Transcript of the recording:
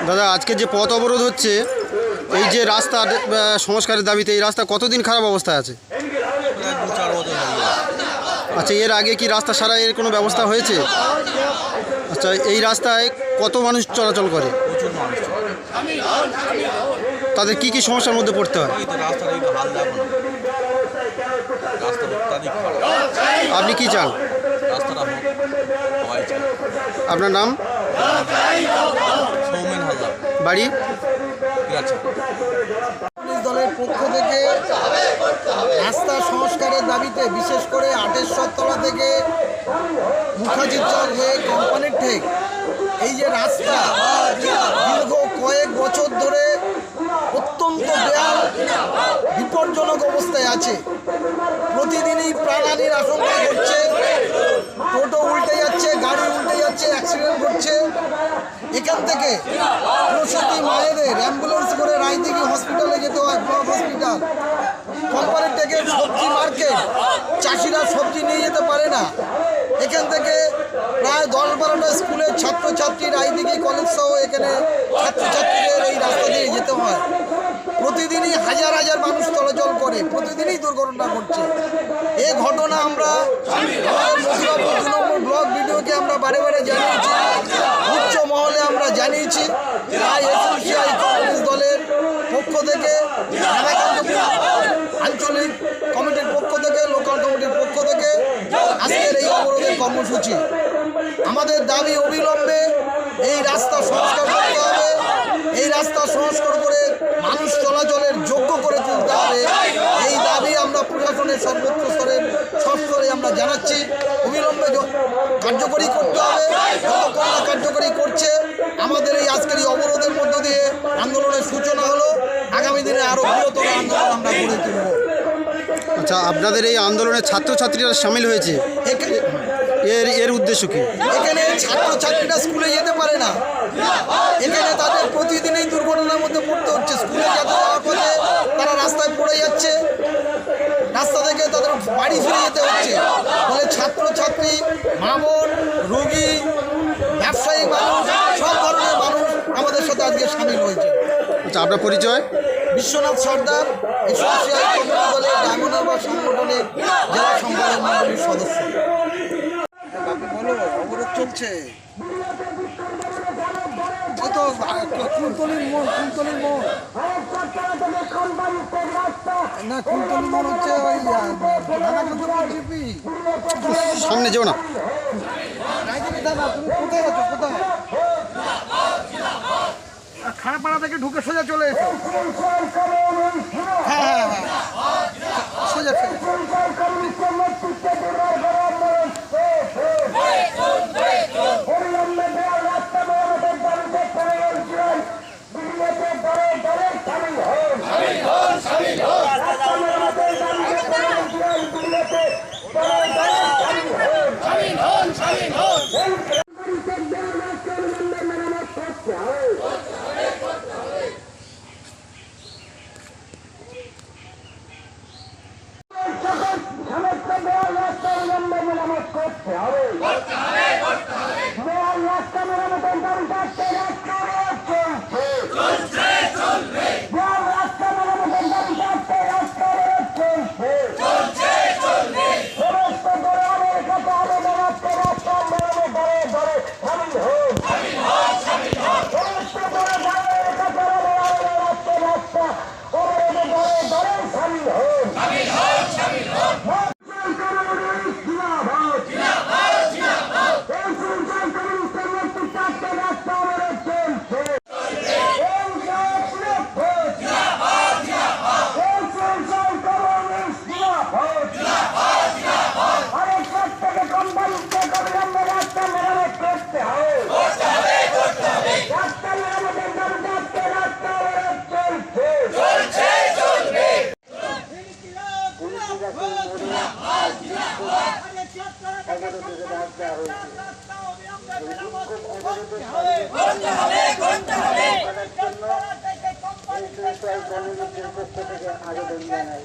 দাদা, আজকে যে পথ অবরোধ হচ্ছে, এই যে রাস্তা সংস্কারের দাবিতে, এই রাস্তা কতদিন খারাপ অবস্থায় আছে? আচ্ছা, এর আগে কি রাস্তা সারাইয়ের কোনো ব্যবস্থা হয়েছে? আচ্ছা, এই রাস্তায় কত মানুষ চলাচল করে? তাদের কি কি সমস্যার মধ্যে পড়তে হয়? আপনি কি চান? আপনার নাম? বাড়ি? দলের পক্ষ থেকে রাস্তা সংস্কারের দাবিতে, বিশেষ করে 28 তলা থেকে মুখার্জি চক হয়ে কোম্পানির ঠেক এই যে রাস্তা দীর্ঘ কয়েক বছর ধরে অত্যন্ত বেহাল বিপজ্জনক অবস্থায় আছে। প্রতিদিনই প্রাণহানির আশঙ্কা করছে, টোটো উল্টে যাচ্ছে, গাড়ি উল্টে যাচ্ছে, অ্যাক্সিডেন্ট করছে। এখান থেকে প্রসূতি মায়েদের অ্যাম্বুলেন্স করে রায়দিঘি হসপিটালে যেতে হয়, ব্লক হসপিটাল। কোম্পানির থেকে সবজি মার্কেট, চাষিরা সবজি নিয়ে যেতে পারে না। এখান থেকে প্রায় 10-12টা স্কুলের ছাত্রছাত্রী রায়দিঘি কলেজ সহ এখানে ছাত্রছাত্রীদের এই রাস্তা দিয়ে যেতে হয়। প্রতিদিনই হাজার হাজার মানুষ চলাচল করে, প্রতিদিনই দুর্ঘটনা ঘটছে। এই ঘটনা আমরা মথুরাপুর 2 নম্বর ব্লক ভিডিওকে আমরা বারে বারে জানিয়েছি, উচ্চ মহলে আমরা জানিয়েছি। তাই এসইউসিআই কংগ্রেস দলের পক্ষ থেকে, আঞ্চলিক কমিটির পক্ষ থেকে, লোকাল কমিটির পক্ষ থেকে আজকের এই অবরোধের কর্মসূচি। আমাদের দাবি অবিলম্বে এই রাস্তা সংস্কার করতে হবে। এই রাস্তা সংস্কার করে মানুষ চলাচলের যোগ্য করে তুলতে হবে। এই দাবি আমরা প্রশাসনের সর্বোচ্চ স্তরে আমরা জানাচ্ছি। অবিলম্বে কার্যকরী করতে হবে। যতক্ষণ না কার্যকরী করছে, আমাদের এই আজকের এই অবরোধের মধ্য দিয়ে আন্দোলনের সূচনা হলো। আগামী দিনে আরও বৃহত্তর আন্দোলন আমরা গড়ে তুলব। আচ্ছা, আপনাদের এই আন্দোলনে ছাত্রছাত্রীরা সামিল হয়েছে, এর উদ্দেশ্য কি? এখানে ছাত্রছাত্রীরা স্কুলে যেতে পারে না। এখানে তাদের প্রতিদিনই দুর্ঘটনার মধ্যে পড়তে হচ্ছে। স্কুলে যেতে যাওয়ার পথে তারা রাস্তায় পড়ে যাচ্ছে, রাস্তা থেকে তাদের বাড়ি ফিরে যেতে হচ্ছে। ফলে ছাত্রছাত্রী, মা বোন, রোগী, ব্যবসায়ী মানুষ, সব ধরনের মানুষ আমাদের সাথে আজকে সামিল হয়েছে। আচ্ছা, আপনার পরিচয়? বিশ্বনাথ সর্দার, এসইউসিআই কংগ্রেস দলের ডায়মন্ড হারবার সাংগঠনিক জেলা সম্পাদক মণ্ডলীর সদস্য। বলো, অবরোধ চলছে। কুলতলির মোড় না, কুলতলির মোড় হচ্ছে ওই জিপি সামনে যেও না। দাদা, তুমি কোথায় আছো? কোথায়? খানাপাড়া থেকে ঢুকে সোজা চলে এসো। হ্যাঁ, সোজা আবেদন জানাই।